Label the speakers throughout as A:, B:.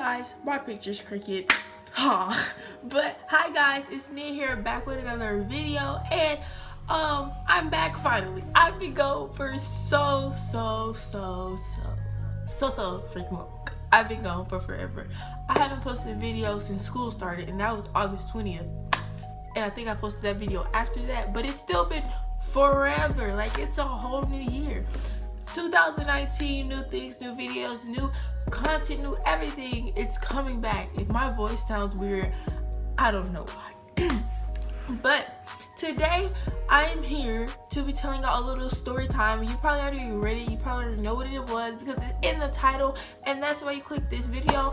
A: guys, my picture's crooked. But hi guys, it's me here back with another video, and I'm back finally. I've been gone for so freaking long. I've been gone for forever. I haven't posted a video since school started, and that was August 20th. And I think I posted that video after that, but it's still been forever. Like, it's a whole new year. 2019, new things, new videos, new content, new everything. It's coming back. If my voice sounds weird, I don't know why. But today I am here to be telling y'all a little story time. You probably already read it, you probably already know what it was because it's in the title, and that's why you click this video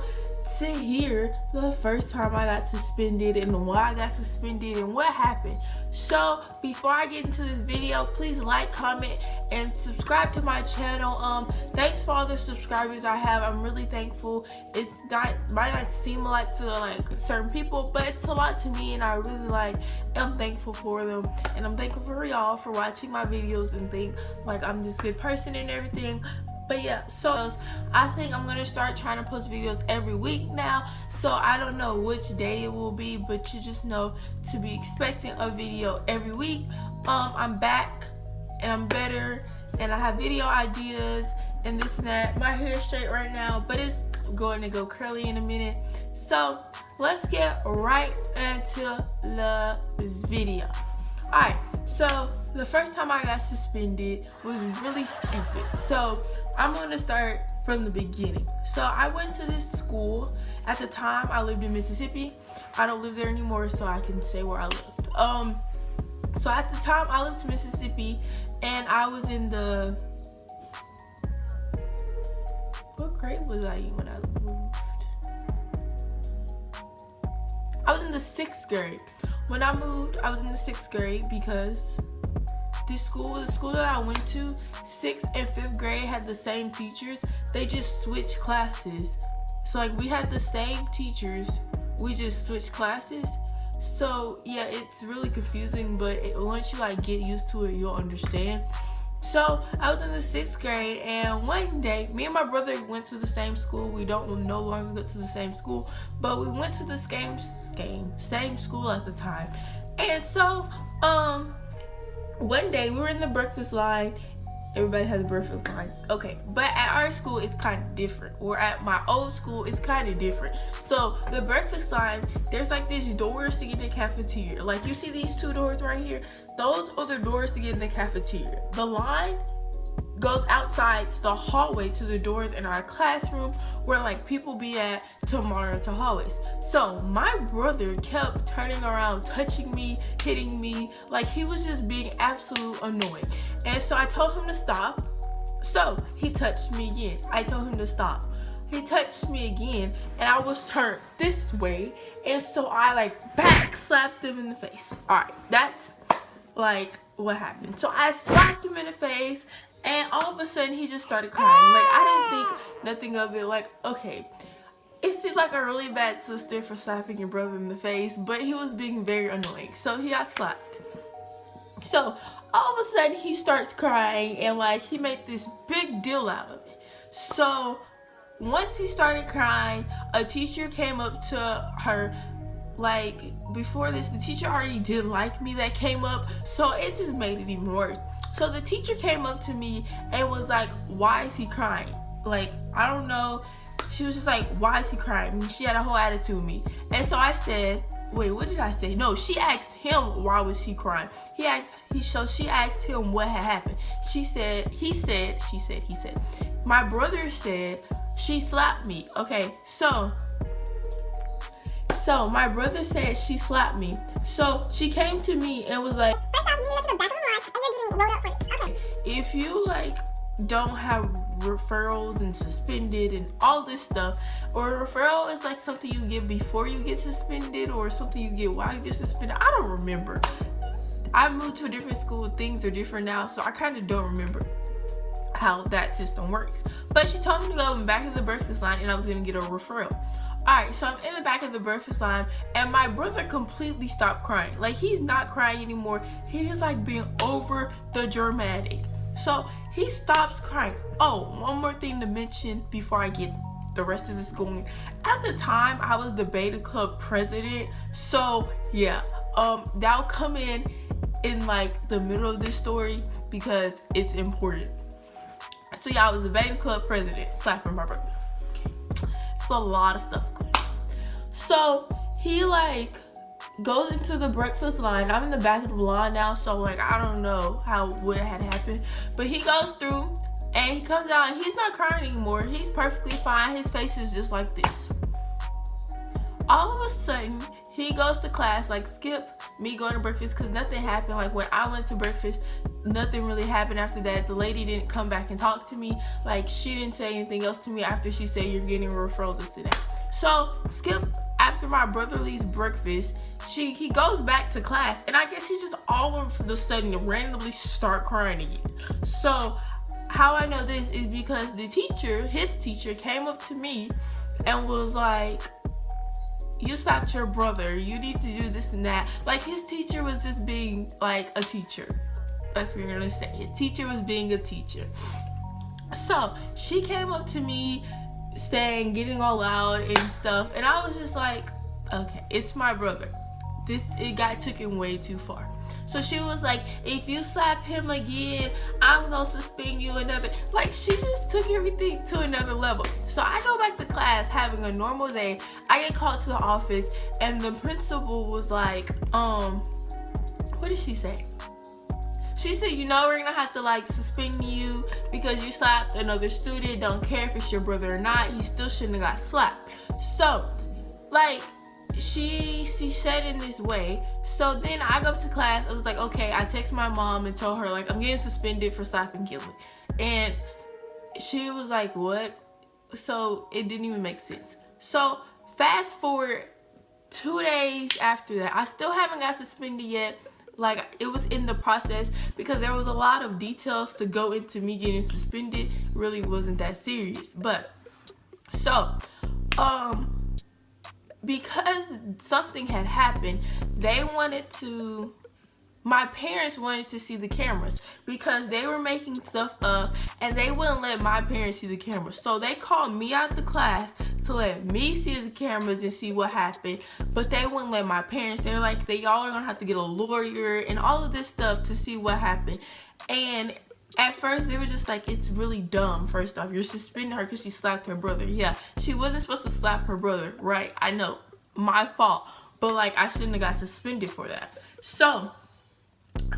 A: to hear the first time I got suspended and why I got suspended and what happened. So before I get into this video, please like, comment, and subscribe to my channel. Thanks for all the subscribers I have. I'm really thankful. Might not seem a lot to certain people, but it's a lot to me, and I really am thankful for them, and I'm thankful for y'all for watching my videos and think I'm this good person and everything. But yeah, so I think I'm gonna start trying to post videos every week now. So I don't know which day it will be, but you just know to be expecting a video every week. I'm back and I'm better, and I have video ideas and this and that. My hair is straight right now, but it's going to go curly in a minute. So let's get right into the video. Alright, so the first time I got suspended was really stupid. So I'm going to start from the beginning. So I went to this school. At the time, I lived in Mississippi. I don't live there anymore, so I can say where I lived. So at the time, I lived in Mississippi, and I was in the... What grade was I in when I moved? I was in the 6th grade. When I moved, I was in the 6th grade because the school that I went to, 6th and 5th grade had the same teachers. They just switched classes. So we had the same teachers, we just switched classes. So yeah, it's really confusing, but once you get used to it, you'll understand. So I was in the 6th grade, and one day me and my brother went to the same school. We don't no longer go to the same school, but we went to the same school at the time. And so one day we were in the breakfast line. Everybody has a breakfast line, okay, but at our school it's kind of different, or at my old school it's kind of different. So the breakfast line, there's these doors to get in the cafeteria. You see these two doors right here, those are the doors to get in the cafeteria. The line goes outside to the hallway to the doors in our classroom where people be at to monitor hallways. So my brother kept turning around, touching me, hitting me, he was just being absolute annoying. And so I told him to stop. So he touched me again. I told him to stop. He touched me again, and I was turned this way, and so I back slapped him in the face. Alright, that's what happened. So I slapped him in the face, and all of a sudden he just started crying. I didn't think nothing of it. Okay, it seemed like a really bad sister for slapping your brother in the face, but he was being very annoying, so he got slapped. So all of a sudden he starts crying, and he made this big deal out of it. So once he started crying, a teacher came up to her. Before this, the teacher already didn't like me that came up, so it just made it even worse. So the teacher came up to me and was like, why is he crying? I don't know. She was just like, why is he crying? And she had a whole attitude with me. And so I said, wait, what did I say? No, she asked him why was he crying. She asked him what had happened. He said, my brother said she slapped me. Okay, so my brother said she slapped me. So she came to me and was like, first off, you need to go to the back of the line, and you're getting rolled up for this. Okay. If you don't have referrals and suspended and all this stuff, or a referral is something you get before you get suspended, or something you get while you get suspended. I don't remember. I moved to a different school, things are different now, so I kind of don't remember how that system works. But she told me to go in the back of the breakfast line, and I was gonna get a referral. Alright, so I'm in the back of the breakfast line, and my brother completely stopped crying. He's not crying anymore. He is being over the dramatic. So he stops crying. Oh, one more thing to mention before I get the rest of this going. At the time, I was the beta club president, so yeah, that'll come in like the middle of this story because it's important. So yeah, I was the beta club president, slapping my brother. Okay. It's a lot of stuff going on. So he like goes into the breakfast line. I'm in the back of the line now, so like I don't know what had happened, but he goes through and he comes out and he's not crying anymore. He's perfectly fine. His face is just like this. All of a sudden, he goes to class, like skip me going to breakfast because nothing happened. Like when I went to breakfast, nothing really happened after that. The lady didn't come back and talk to me. Like she didn't say anything else to me after she said you're getting a referral this and that. So skip after my brother leaves breakfast, he goes back to class, and I guess he just all of a sudden randomly start crying again. So how I know this is because his teacher came up to me and was like, you slapped your brother, you need to do this and that. Like his teacher was just being like a teacher. That's what you're gonna say. His teacher was being a teacher. So she came up to me saying, getting all loud and stuff, and I was just like, okay, it's my brother. It got taken way too far. So she was like, if you slap him again, I'm gonna suspend you another. Like she just took everything to another level. So I go back to class having a normal day. I get called to the office and the principal was like, what did she say? She said, you know, we're gonna have to like suspend you because you slapped another student. Don't care if it's your brother or not. He still shouldn't have got slapped. So like, she said in this way. So then I go up to class. I was like, okay. I text my mom and told her like I'm getting suspended for slapping Gilly, and she was like, what? So it didn't even make sense. So fast forward 2 days after that, I still haven't got suspended yet. Like it was in the process because there was a lot of details to go into me getting suspended. It really wasn't that serious, but so because something had happened, my parents wanted to see the cameras because they were making stuff up and they wouldn't let my parents see the cameras. So they called me out the class to let me see the cameras and see what happened, but they wouldn't let my parents. They're like, y'all are gonna have to get a lawyer and all of this stuff to see what happened. And at first, they were just like, it's really dumb. First off, you're suspending her because she slapped her brother. Yeah, she wasn't supposed to slap her brother, right? I know, my fault. But, like, I shouldn't have got suspended for that. So,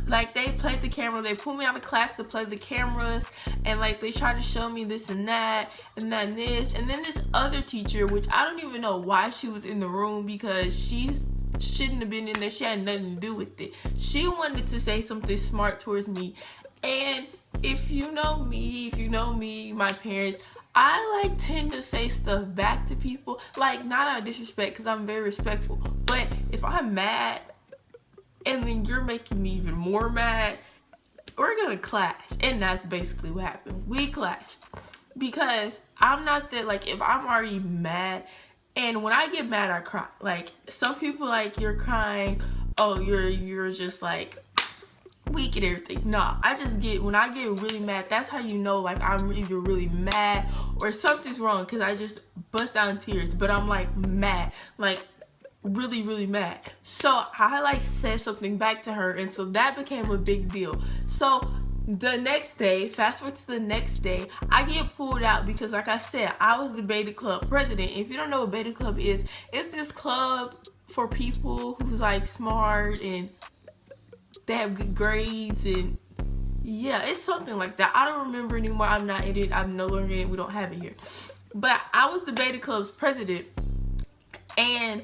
A: like, they played the camera. They pulled me out of class to play the cameras. And, like, they tried to show me this and that and that and this. And then this other teacher, which I don't even know why she was in the room because she shouldn't have been in there. She had nothing to do with it. She wanted to say something smart towards me. And if you know me, my parents, I like tend to say stuff back to people, like not out of disrespect because I'm very respectful, but if I'm mad and then you're making me even more mad, we're gonna clash. And that's basically what happened. We clashed because I'm not that, like, if I'm already mad, and when I get mad I cry. Like some people, like, you're crying, oh, you're just like weak and everything. No, when I get really mad, that's how you know, like, I'm either really mad or something's wrong because I just bust out in tears. But I'm like mad, like really, really mad. So I like said something back to her, and so that became a big deal. So the next day, fast forward to the next day, I get pulled out because, like I said, I was the beta club president. If you don't know what beta club is, it's this club for people who's like smart and they have good grades, and yeah, it's something like that. I don't remember anymore. I'm not in it. I'm no longer in it. We don't have it here. But I was the beta club's president, and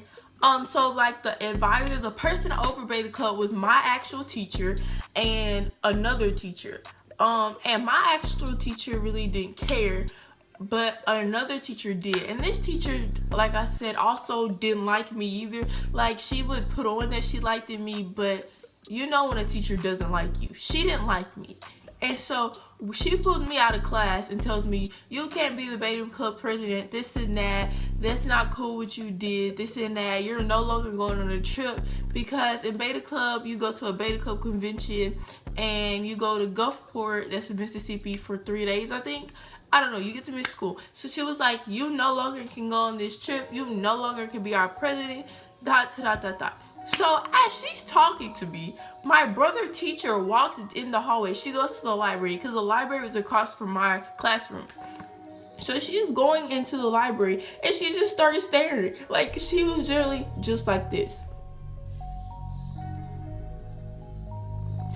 A: so like the advisor, the person over beta club was my actual teacher and another teacher. And my actual teacher really didn't care, but another teacher did. And this teacher, like I said, also didn't like me either. Like she would put on that she liked me, but you know when a teacher doesn't like you. She didn't like me. And so she pulled me out of class and tells me, you can't be the beta club president, this and that. That's not cool what you did, this and that. You're no longer going on a trip because in beta club, you go to a beta club convention and you go to Gulfport, that's in Mississippi, for 3 days, I think. I don't know, you get to miss school. So she was like, you no longer can go on this trip. You no longer can be our president. ... So as she's talking to me, my brother teacher walks in the hallway. She goes to the library because the library was across from my classroom. So she's going into the library and she just started staring. Like, she was generally just like this.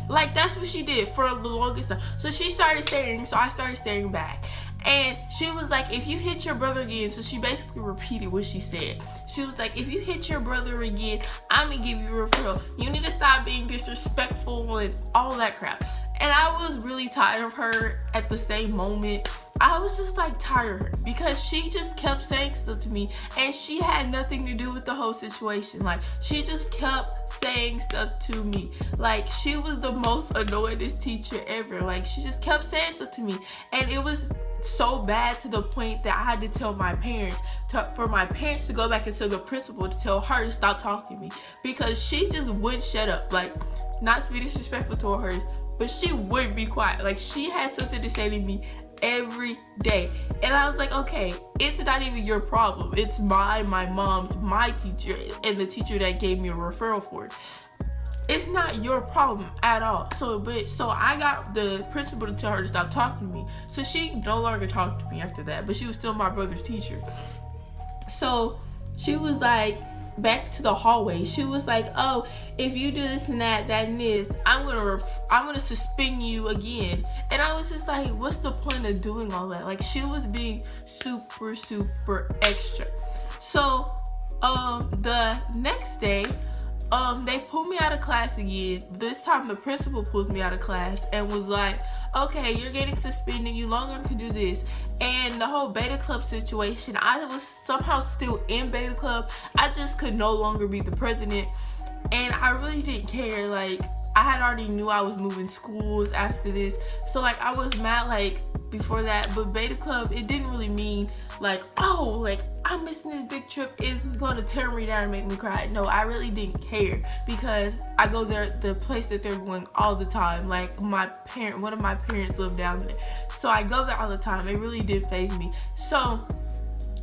A: Like, that's what she did for the longest time. So she started staring, so I started staring back. And she was like, if you hit your brother again, so she basically repeated what she said. She was like, if you hit your brother again, I'm gonna give you a referral. You need to stop being disrespectful and all that crap. And I was really tired of her at the same moment. I was just like tired of her because she just kept saying stuff to me and she had nothing to do with the whole situation. Like, she just kept saying stuff to me. Like, she was the most annoyingest teacher ever. Like, she just kept saying stuff to me, and it was so bad to the point that I had to tell my parents for my parents to go back and tell the principal to tell her to stop talking to me because she just wouldn't shut up. Like, not to be disrespectful to her, but she wouldn't be quiet. Like, she had something to say to me every day, and I was like, okay, it's not even your problem. It's my mom's, my teacher, and the teacher that gave me a referral for it. It's not your problem at all. So I got the principal to tell her to stop talking to me. So she no longer talked to me after that, but she was still my brother's teacher. So she was like, back to the hallway, she was like, oh, if you do this and that and this, I'm gonna suspend you again. And I was just like, what's the point of doing all that? Like, she was being super extra. So the next day, they pulled me out of class again. This time the principal pulled me out of class and was like, okay, you're getting suspended, you no longer can do this. And the whole beta club situation, I was somehow still in beta club. I just could no longer be the president, and I really didn't care. Like, I had already knew I was moving schools after this, so like I was mad like before that. But beta club, it didn't really mean like, oh, like I'm missing this big trip, it's gonna tear me down and make me cry. No, I really didn't care because I go there, the place that they're going, all the time. Like, one of my parents lived down there, so I go there all the time. It really did faze me. So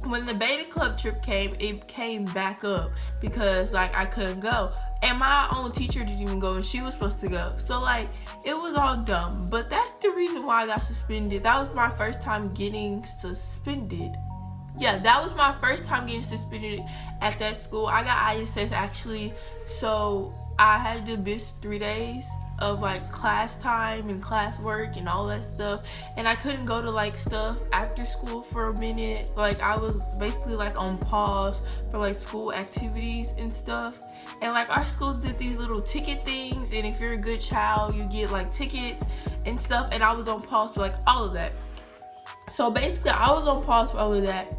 A: when the beta club trip came, it came back up because like I couldn't go, and my own teacher didn't even go, and she was supposed to go. So like, it was all dumb. But that's the reason why I got suspended. That was my first time getting suspended. Yeah, that was my first time getting suspended at that school. I got ISS actually, so I had to miss 3 days of like class time and class work and all that stuff, and I couldn't go to like stuff after school for a minute. Like, I was basically like on pause for like school activities and stuff. And like, our school did these little ticket things, and if you're a good child, you get like tickets and stuff, and I was on pause for like all of that. So basically I was on pause for all of that,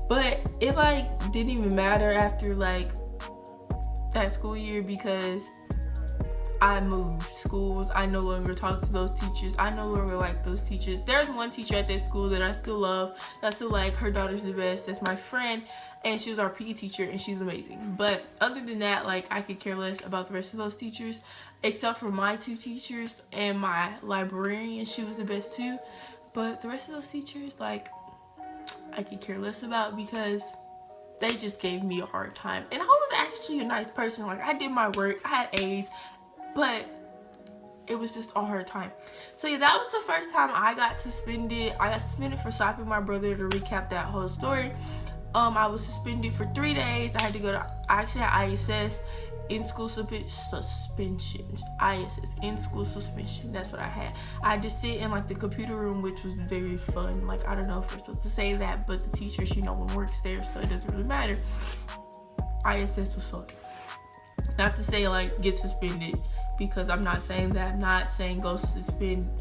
A: but it like didn't even matter after like that school year because I moved schools. I no longer talk to those teachers. I no longer like those teachers. There's one teacher at that school that I still love, that I still like. Her daughter's the best. That's my friend, and she was our PE teacher, and she's amazing. But other than that, like, I could care less about the rest of those teachers, except for my 2 teachers and my librarian. She was the best too. But the rest of those teachers, like, I could care less about because they just gave me a hard time. And I was actually a nice person. Like, I did my work. I had A's. But it was just a hard time. So yeah, that was the first time I got suspended. I got suspended for slapping my brother. To recap that whole story, I was suspended for 3 days. I had to go to, I actually had ISS, in-school suspension. ISS, in-school suspension. That's what I had. I had to sit in like the computer room, which was very fun. Like, I don't know if we're supposed to say that, but the teacher, she no one works there, so it doesn't really matter. ISS was fun. Not to say like get suspended, because I'm not saying that. I'm not saying go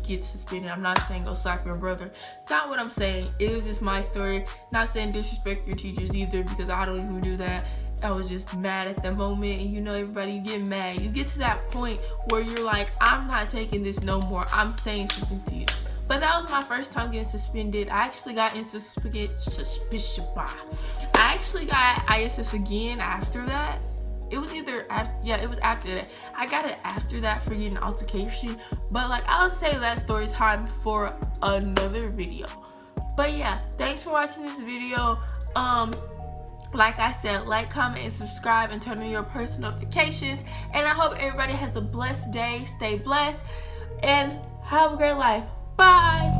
A: get suspended. I'm not saying go slap your brother. Not what I'm saying. It was just my story. Not saying disrespect your teachers either, because I don't even do that. I was just mad at the moment, and you know, everybody get mad. You get to that point where you're like, I'm not taking this no more. I'm saying something to you. But that was my first time getting suspended. I actually got into suspicion. I actually got ISS again after that. It was either after, yeah, it was after that. I got it after that for getting an altercation. But like, I'll say that story time for another video. But yeah, thanks for watching this video. Like I said, like, comment, and subscribe, and turn on your post notifications. And I hope everybody has a blessed day. Stay blessed and have a great life. Bye.